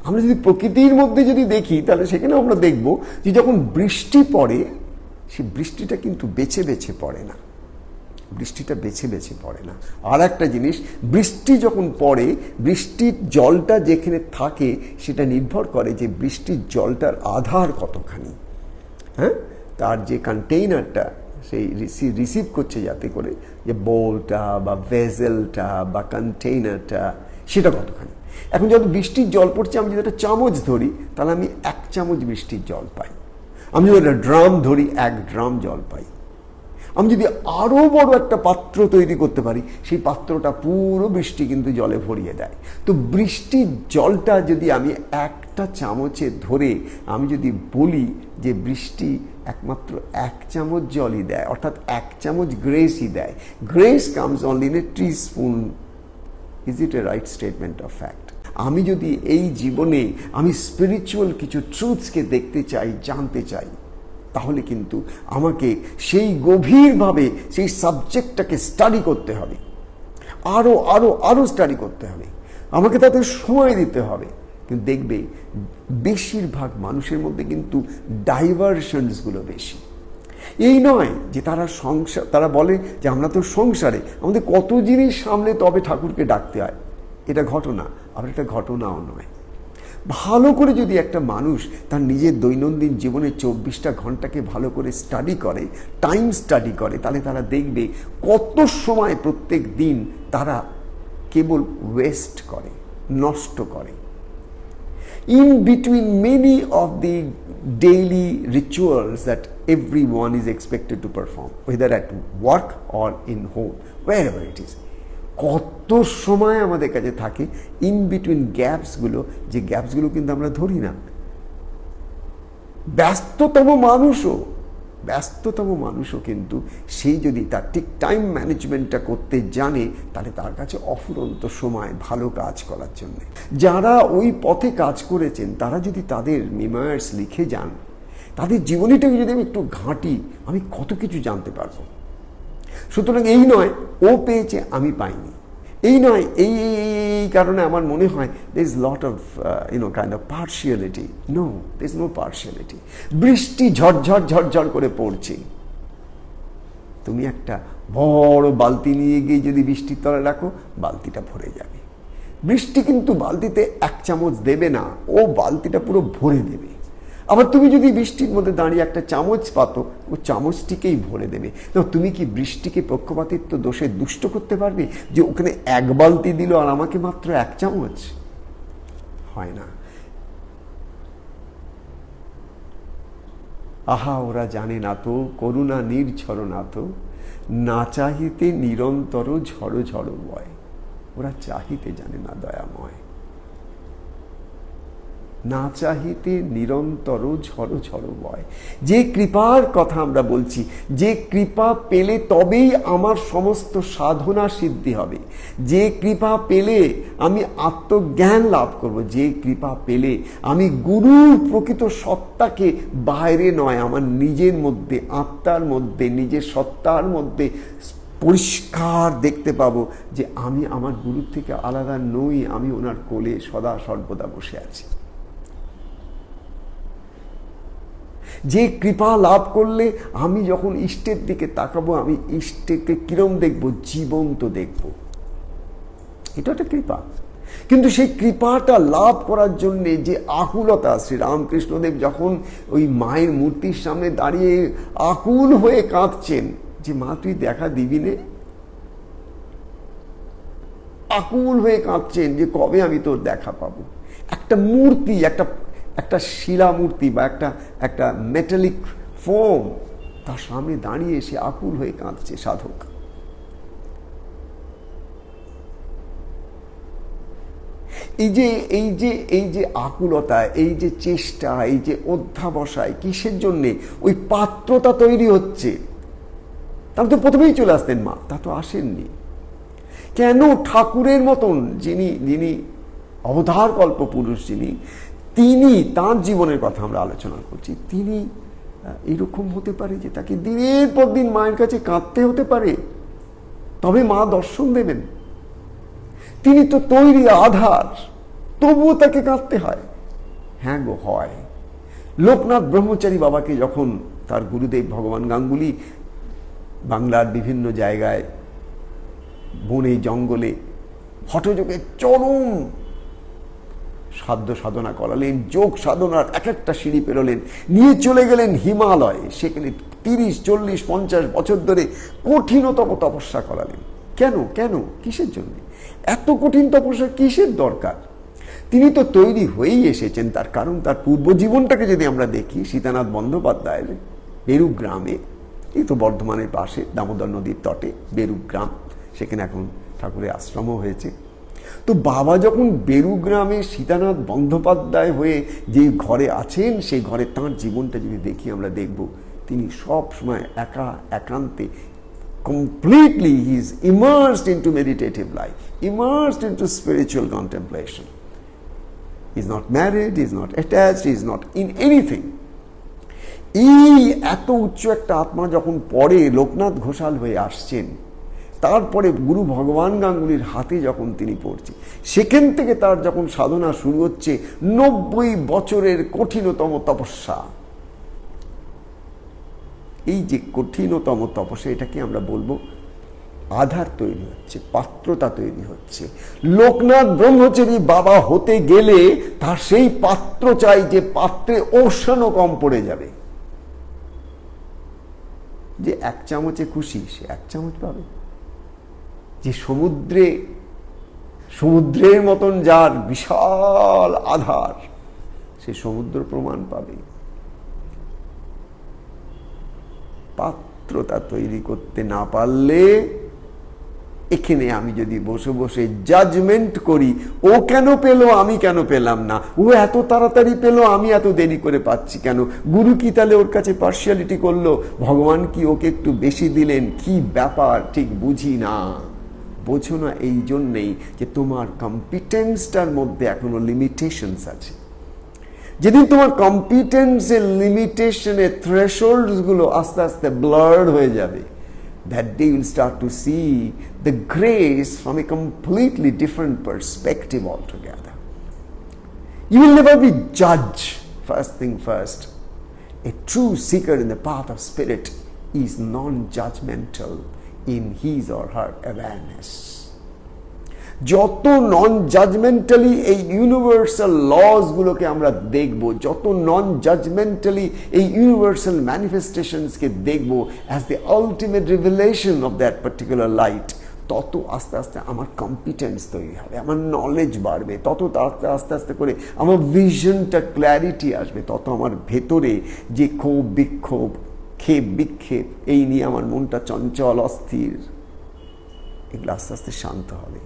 আমরা যদি প্রকৃতির মধ্যে যদি দেখি তাহলে সেখানে আমরা দেখব যে যখন বৃষ্টি পড়ে সেই বৃষ্টিটা কিন্তু বেছে বেছে পড়ে না, বৃষ্টিটা বেছে বেছে পড়ে না। আর একটা জিনিস, বৃষ্টি যখন পড়ে বৃষ্টির জলটা যেখানে থাকে সেটা নির্ভর করে যে বৃষ্টির জলটার আধার কতখানি, হ্যাঁ, তার যে কন্টেইনারটা সেই রিসিভ করছে যাতে করে যে বোলটা বা ভেজেলটা বা কন্টেইনারটা সেটা কতখানি। এখন যখন বৃষ্টির জল পড়ছে আমি যদি একটা চামচ ধরি তাহলে আমি 1 চামচ বৃষ্টির জল পাই, আমি যদি একটা ড্রাম ধরি 1 ড্রাম জল পাই। আমি যদি আরো বড় একটা পাত্র তৈরি করতে পারি সেই পাত্রটা পুরো বৃষ্টি কিন্তু জলে ভরিয়ে দেয়। তো বৃষ্টির জলটা যদি আমি একটা চামচে ধরে আমি যদি বলি যে বৃষ্টি একমাত্র 1 চামচ জলই দেয়, অর্থাৎ 1 চামচ গ্রেসই দেয়, grace comes only in a teaspoon, is it A right statement of fact? আমি যদি এই জীবনে আমি স্পিরিচুয়াল কিছু ট্রুথসকে দেখতে চাই, জানতে চাই, তাহলে কিন্তু আমাকে সেই গভীরভাবে সেই সাবজেক্টটাকে স্টাডি করতে হবে, আরো আরো আরো স্টাডি করতে হবে, আমাকে তাতে সময় দিতে হবে। কিন্তু দেখবে বেশিরভাগ মানুষের মধ্যে কিন্তু ডাইভারশনসগুলো বেশি। এই নয় যে তারা বলে যে আমরা তো সংসারে, আমাদের কত জিনিস সামনে তবে ঠাকুরকে ডাকতে হয়, এটা ঘটনা। আবার এটা ঘটনাও নয়। ভালো করে যদি একটা মানুষ তার নিজের দৈনন্দিন জীবনে 24টা ঘন্টাকে ভালো করে স্টাডি করে, টাইম স্টাডি করে, তাহলে তারা দেখবে কত সময় প্রত্যেক দিন তারা কেবল ওয়েস্ট করে, নষ্ট করে। In between many of the daily rituals that everyone is expected to perform, whether at work or in home, wherever it is, কত সময় আমাদের কাছে থাকে ইন বিটুইন গ্যাপসগুলো, যে গ্যাপসগুলো কিন্তু আমরা ধরি না। ব্যস্ততম মানুষও কিন্তু সেই যদি তার ঠিক টাইম ম্যানেজমেন্টটা করতে জানে তাহলে তার কাছে অফুরন্ত সময় ভালো কাজ করার জন্য। যারা ওই পথে কাজ করেছেন তারা যদি তাদের মেমোয়ার্স লিখে যান, তাদের জীবনীটাকে যদি আমি একটু ঘাঁটি, আমি কত কিছু জানতে পারবো। সুতরাং এই নয় ও পেয়েছে আমি পাইনি, এই নয় এই কারণে আমার মনে হয় there is lot of kind of partiality. No, there is no partiality. বৃষ্টি ঝরঝর ঝরঝর করে পড়ছে, তুমি একটা বড় বালতি নিয়ে গিয়ে যদি বৃষ্টির তলায় রাখো বালতিটা ভরে যাবে। বৃষ্টি কিন্তু বালতিতে 1 চামচ দেবে না, ও বালতিটা পুরো ভরে দেবে। আবার তুমি যদি বৃষ্টির মধ্যে দাঁড়িয়ে একটা চামচ পাতো, ও চামচটিকেই ভরে দেবে। না, তুমি কি বৃষ্টিকে পক্ষপাতিত্ব দোষে দুষ্ট করতে পারবে যে ওখানে 1 বালতি দিল আর আমাকে মাত্র 1 চামচ? হয় না। আহা ওরা জানে না তো করুণা নির্ঝর না তো, না চাহিতে নিরন্তর ঝড় ঝড় বয়। ওরা চাহিতে জানে না দয়াময়, না চাহিতে নিরন্তর ঝড় ঝড় বয়। যে কৃপার কথা আমরা বলছি, যে কৃপা পেলে তবেই আমার সমস্ত সাধনা সিদ্ধি হবে, যে কৃপা পেলে আমি আত্মজ্ঞান লাভ করব, যে কৃপা পেলে আমি গুরুর প্রকৃত সত্তাকে বাইরে নয় আমার নিজের মধ্যে, আত্মার মধ্যে, নিজের সত্তার মধ্যে পরিষ্কার দেখতে পাবো যে আমি আমার গুরুর থেকে আলাদা নই, আমি ওনার কোলে সদা সর্বদা বসে আছি। যে কৃপা লাভ করলে আমি যখন ইষ্টের দিকে তাকাবো আমি ইষ্টেকে কিরম দেখবো, জীবন্ত দেখবো। এটা একটা কৃপা। কিন্তু সেই কৃপাটা লাভ করার জন্য যে আকুলতা, শ্রী রামকৃষ্ণদেব যখন ওই মায়ের মূর্তির সামনে দাঁড়িয়ে আকুল হয়ে কাঁদছেন যে মা তুই দেখা দিবি নে, আকুল হয়ে কাঁদছেন যে কবে আমি তোর দেখা পাবো। একটা মূর্তি, একটা শিলা মূর্তি বা একটা মেটালিক ফর্ম, তার সামনে দাঁড়িয়ে সে আকুল হয়ে কাঁদছে সাধক। এই যে আকুলতা, এই যে চেষ্টা, এই যে অধ্যাবসায়, কিসের জন্যে? ওই পাত্রতা তৈরি হচ্ছে। তাহলে তো প্রথমেই চলে আসতেন মা, তা তো আসেননি। কেন ঠাকুরের মতন যিনি অবতার কল্প পুরুষ, তিনি তার জীবনের কথা আমরা আলোচনা করছি, তিনি এরকম হতে পারে যে তাকে দিনের পর দিন মায়ের কাছে কাঁদতে হতে পারে, তবে মা দর্শন দেবেন। তিনি তো তৈরি আধার, তবুও তাকে কাঁদতে হয়। হ্যাঁ গো হয়। লোকনাথ ব্রহ্মচারী বাবাকে যখন তার গুরুদেব ভগবান গাঙ্গুলি বাংলার বিভিন্ন জায়গায় বনে জঙ্গলে হঠযোগে চরম সাধ্য সাধনা করালেন, যোগ সাধনার এক একটা সিঁড়ি পেরোলেন, নিয়ে চলে গেলেন হিমালয়ে, সেখানে 30, 40, 50 বছর ধরে কঠিনতম তপস্যা করালেন। কেন কেন কিসের জন্য এত কঠিন তপস্যা, কিসের দরকার? তিনি তো তৈরি হয়েই এসেছেন। তার কারণ তার পূর্ব জীবনটাকে যদি আমরা দেখি, সীতানাথ বন্দ্যোপাধ্যায়ের বেরুক গ্রামে, এই তো বর্ধমানের পাশে দামোদর নদীর তটে বেরুক গ্রাম, সেখানে এখন ঠাকুরের আশ্রমও হয়েছে। তো বাবা যখন বেরুগ্রামে সীতানাথ বন্দ্যোপাধ্যায় হয়ে যে ঘরে আছেন, সেই ঘরে তাঁর জীবনটা যদি দেখি আমরা দেখব তিনি সব সময় একান্তে completely he is immersed into meditative life, immersed into spiritual contemplation. He is not married, he is not attached, he is not in anything. এই এত উচ্চ একটা আত্মা যখন পরে লোকনাথ ঘোষাল হয়ে আসছেন, তারপরে গুরু ভগবান গাঙ্গুলির হাতে যখন তিনি পড়ছেন, সেখান থেকে তার যখন সাধনা শুরু হচ্ছে 90 বছরের কঠিনতম তপস্যা। এই যে কঠিনতম তপস্যা, এটাকে আমরা বলবো আধার তৈরি হচ্ছে, পাত্রতা তৈরি হচ্ছে। লোকনাথ ব্রহ্মচারী বাবা হতে গেলে তার সেই পাত্র চাই, যে পাত্রে ওরসানো কম পড়ে যাবে। যে 1 চামচে খুশি, সে 1 চামচ পাবে। যে সমুদ্রের মতন যার বিশাল আধার, সে সমুদ্র প্রমাণ পাবে। পাত্রতা তৈরি করতে না পারলে, এখানে আমি যদি বসে বসে জাজমেন্ট করি, ও কেন পেল আমি কেন পেলাম না, ও এত তাড়াতাড়ি পেল আমি এত দেরি করে পাচ্ছি কেন, গুরু কি তাহলে ওর কাছে পার্সিয়ালিটি করলো, ভগবান কি ওকে একটু বেশি দিলেন, কি ব্যাপার ঠিক বুঝি না। বোঝো না এই জন্যেই যে তোমার কম্পিটেন্সটার মধ্যে এখনো লিমিটেশনস আছে। যেদিন তোমার কম্পিটেন্সের লিমিটেশনের থ্রেশহোল্ডস গুলো আস্তে আস্তে ব্লার্ড হয়ে যাবে, that day you will start to see the grace from a completely different perspective altogether. You will never be judged. First thing first, a true seeker in the path of spirit is non-judgmental in his or her awareness. যত নন জাজমেন্টালি এই universal loss গুলোকে আমরা দেখব, যত নন জাজমেন্টালি এই universal ম্যানিফেস্টেশনসকে দেখব as the ultimate revelation of that particular light, তত আস্তে আস্তে আমার কম্পিটেন্স তৈরি হবে, আমার নলেজ বাড়বে, তত আস্তে আস্তে করে আমার ভিশনটা ক্ল্যারিটি আসবে, তত আমার ভেতরে যে ক্ষোভ বিক্ষোভ, ক্ষেপ বিক্ষেপ, এই নিয়ে আমার মনটা চঞ্চল অস্থির, এগুলো আস্তে আস্তে শান্ত হবে।